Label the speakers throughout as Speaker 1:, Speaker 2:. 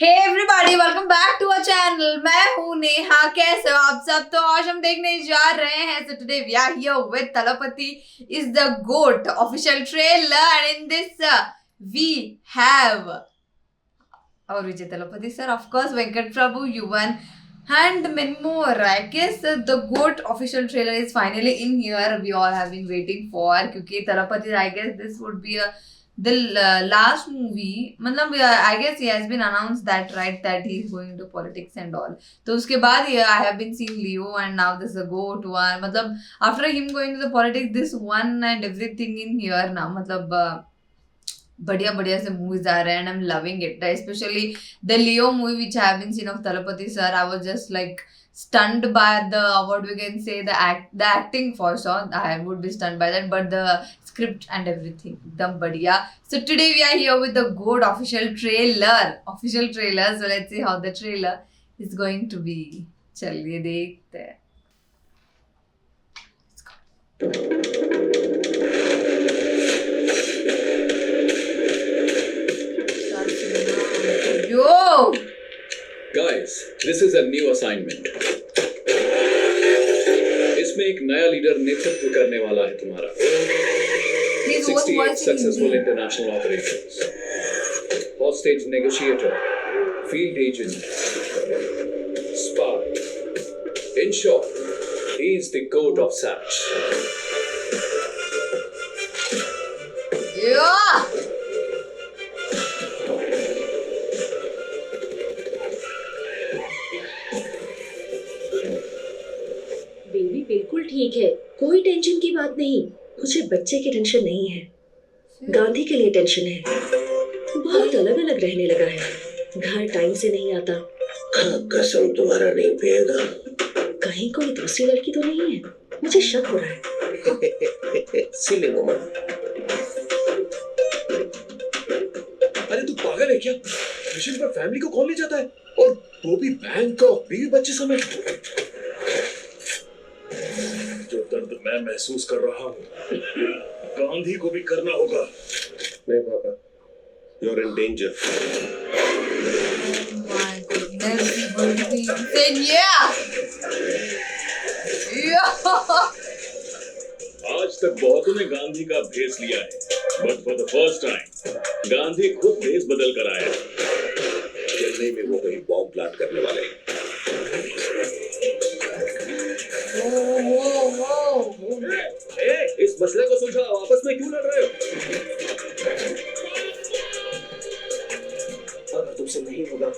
Speaker 1: Hey everybody, welcome back to our channel. मैं हूँ नेहा. कैसे हो आप सब? तो आज हम देखने जा रहे हैं. So today we are here with Talapati is the GOAT official trailer, and in this we have our Vijay Talapati sir, of course, Venkat Prabhu, Yuvan, and many more. I guess the GOAT official trailer is finally in here. We all have been waiting for. क्योंकि Talapati, I guess this would be the last movie. मतलब I guess he has been announced that, right, that he is going into politics and all. तो उसके बाद I have been seeing Leo, and now this is the GOAT one. मतलब after him going to the politics, this one and everything in here now. मतलब बढ़िया बढ़िया से movies आ रहे हैं, and I'm loving it. Especially the Leo movie which I have been seen of Talapati sir, I was just like stunned by the, what we can say, the acting for sure. I would be stunned by that, but the script and everything एकदम बढ़िया. So today we are here with the GOAT official trailer. So let's see how the trailer is going to be. चलिए देखते हैं. Yo!
Speaker 2: Guys, this is a new assignment. इसमें एक नया leader नेतृत्व करने वाला है तुम्हारा. 68 successful international operations. Hostage negotiator, field agent, spy. In short, he is the GOAT of Satch.
Speaker 1: Yeah!
Speaker 3: बिल्कुल ठीक है, कोई टेंशन की बात नहीं. मुझे बच्चे की टेंशन नहीं है, गांधी के लिए टेंशन है. बहुत अलग अलग रहने लगा है, घर टाइम से नहीं आता.
Speaker 4: कसम तुम्हारा नहीं पिएगा.
Speaker 3: कहीं कोई दूसरी लड़की तो नहीं है? मुझे शक हो रहा है.
Speaker 4: सिली वुमन.
Speaker 2: अरे तू पागल है क्या? मिशन पर फैमिली को कौन ले जाता है? और वो भी बैंकॉक, बीवी बच्चे समेत. जो दर्द मैं महसूस कर रहा हूँ, गांधी को भी करना होगा.
Speaker 4: नहीं पापा, you're in danger.
Speaker 1: My goodness, he's going to be insane. Yeah!
Speaker 2: आज तक बहुतों ने गांधी का भेष लिया है, but for the first time Gandhi खुद भेष बदल कर आया है.
Speaker 4: चेन्नई में वो कहीं बॉम्ब प्लांट करने वाले हैं.
Speaker 2: इस मसले को सुलझाओ, आपस में क्यों लड़ रहे हो?
Speaker 4: अगर तुमसे नहीं होगा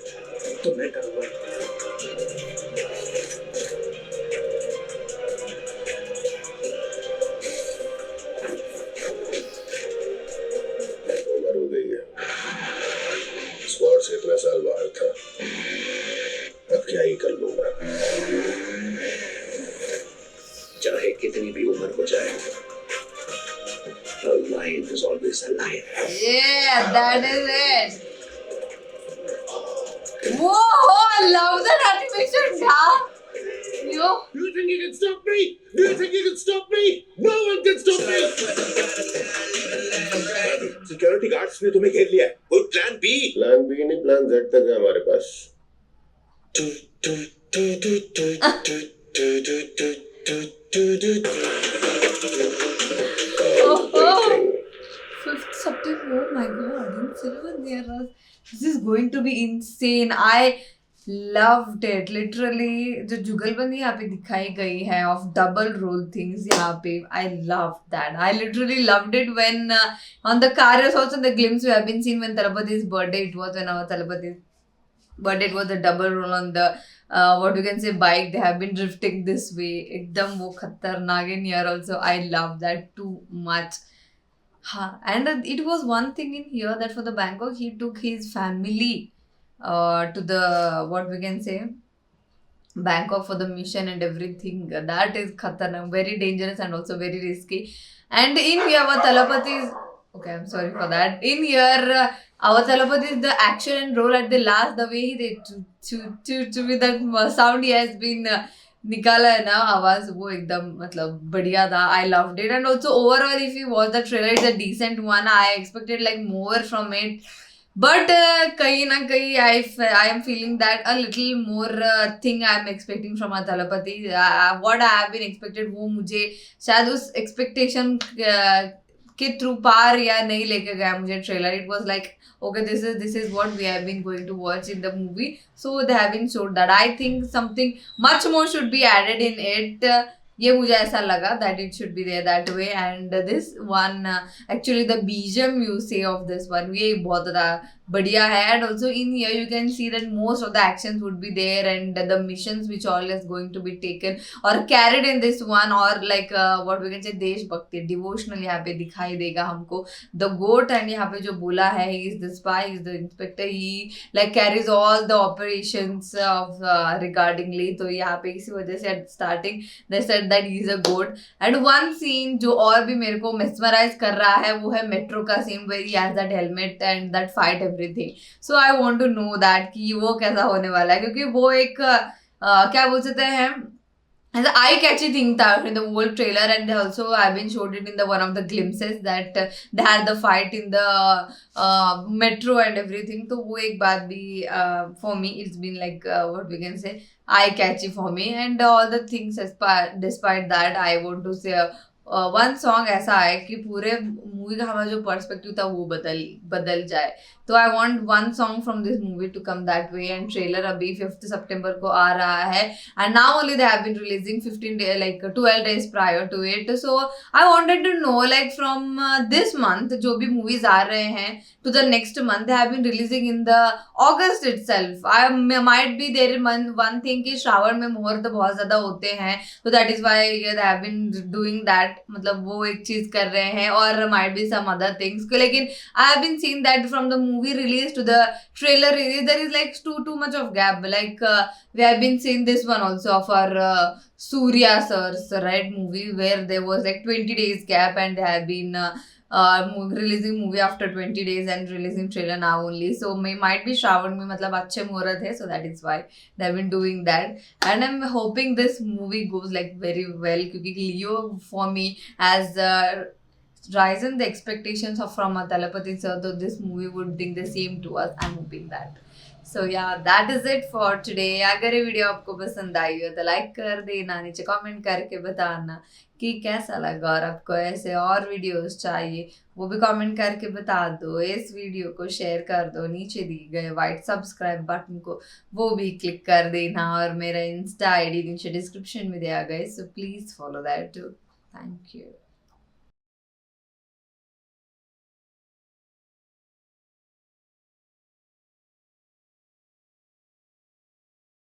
Speaker 4: तो मैं करूंगा. उम्र हो गई है, स्क्वाड से इतना साल बाहर था, अब क्या ही कर लूंगा. चाहे कितनी भी उम्र हो जाए, a lion is always a lion.
Speaker 1: Yeah, that is it. Whoa, I love that animation. Yo.
Speaker 4: Do you think you can stop me? Do you think you can stop me? No one can stop me. Security guards ने तुम्हें घेर लिया है. कोई plan B? Plan B नहीं, plan Z तक है हमारे पास.
Speaker 1: Fifth September. Oh my god, in silver there. This is going to be insane. I loved it. Literally, जो जुगलबंदी यहाँ पे दिखाई गई है of double role things यहाँ पे, I loved that. I literally loved it when on the Karyas also the glimpse we have been seen when Talapati's birthday. It was when our Talapati's birthday. It was the double role on the what you can say bike. They have been drifting this way. एकदम वो खतरनाक in here also. I love that too much. And it was one thing in here that for the Bangkok he took his family to the, what we can say, Bangkok for the mission and everything. That is khatarnak, very dangerous and also very risky. And in here our Talapati is, okay, I'm sorry for that. In here our Talapati is the action and role at the last, the way he did to with that sound he has been निकाला है ना आवाज, वो एकदम मतलब बढ़िया था. I loved it. And also overall if you watch the trailer, it's a decent one. I expected like more from it. But कहीं ना कहीं I am feeling that a little more thing I am expecting from a Thalapathy. What I have been expected वो मुझे शायद उस expectation के through पार या नहीं लेके गया मुझे trailer. It was like okay, this is what we have been going to watch in the movie, so they have been showed that. I think something much more should be added in it. ये मुझे ऐसा लगा that it should be there that way. And this one actually the BGM you say of this one ये बहुत ज़्यादा बढ़िया है. And also in here you can see that most of the actions would be there and the missions which all is going to be taken or carried in this one, or like what we can say देशभक्ति devotional यहाँ पे दिखाई देगा हमको. The goat and यहाँ पे जो बोला है he is the spy, he is the inspector, he like carries all the operations of regardingly. तो यहाँ पे इसी वजह से at starting they said that he is a goat. And one scene जो और भी मेरे को mesmerize कर रहा है वो है मेट्रो का scene where he has that helmet and that fight everything. So I want to know that कि वो कैसा होने वाला है, क्योंकि वो एक क्या बोल सकते हैं as an eye-catchy thing था in the whole trailer. And also I've been showed it in the one of the glimpses that they had the fight in the metro and everything. तो वो एक बात भी for me it's been like what we can say eye-catchy for me. And all the things despite that I want to say one song ऐसा है कि पूरे movie का हमारा जो पर्सपेक्टिव था वो बदल जाए. तो I want one song from this movie to come that way. And trailer अभी 5 सितंबर को आ रहा है. And now only they have been releasing 15 day like 12 days prior to it. So I wanted to know like from this month जो भी movies आ रहे हैं to the next month they have been releasing in the August itself. I might be there one thing कि श्रावण में मुहूर्त बहुत ज्यादा होते हैं, so that is why they have been doing that. मतलब वो एक चीज कर रहे हैं. और might be some other things. लेकिन I have been seeing that from the movie release to the trailer release there is like too much of gap. Like we have been seeing this one also of our Surya sir's right movie where there was like 20 days gap and they have been releasing movie after 20 days and releasing trailer now only. So might be Shravan में मतलब अच्छे मुहूर्त है, so that is why they have been doing that. And I'm hoping this movie goes like very well क्योंकि Leo for me has risen the expectations of from Talapati sir, so this movie would bring the same to us. I'm hoping that. So yeah, that is it for today. अगर ये video आपको पसंद आई हो तो like कर देना, नीचे comment करके बताना कि कैसा लगा और आपको ऐसे और वीडियोस चाहिए वो भी कमेंट करके बता दो. इस वीडियो को शेयर कर दो, नीचे दिए गए वाइट सब्सक्राइब बटन को वो भी क्लिक कर देना और मेरा इंस्टा आईडी नीचे डिस्क्रिप्शन में दिया गया, so please follow that too. Thank you.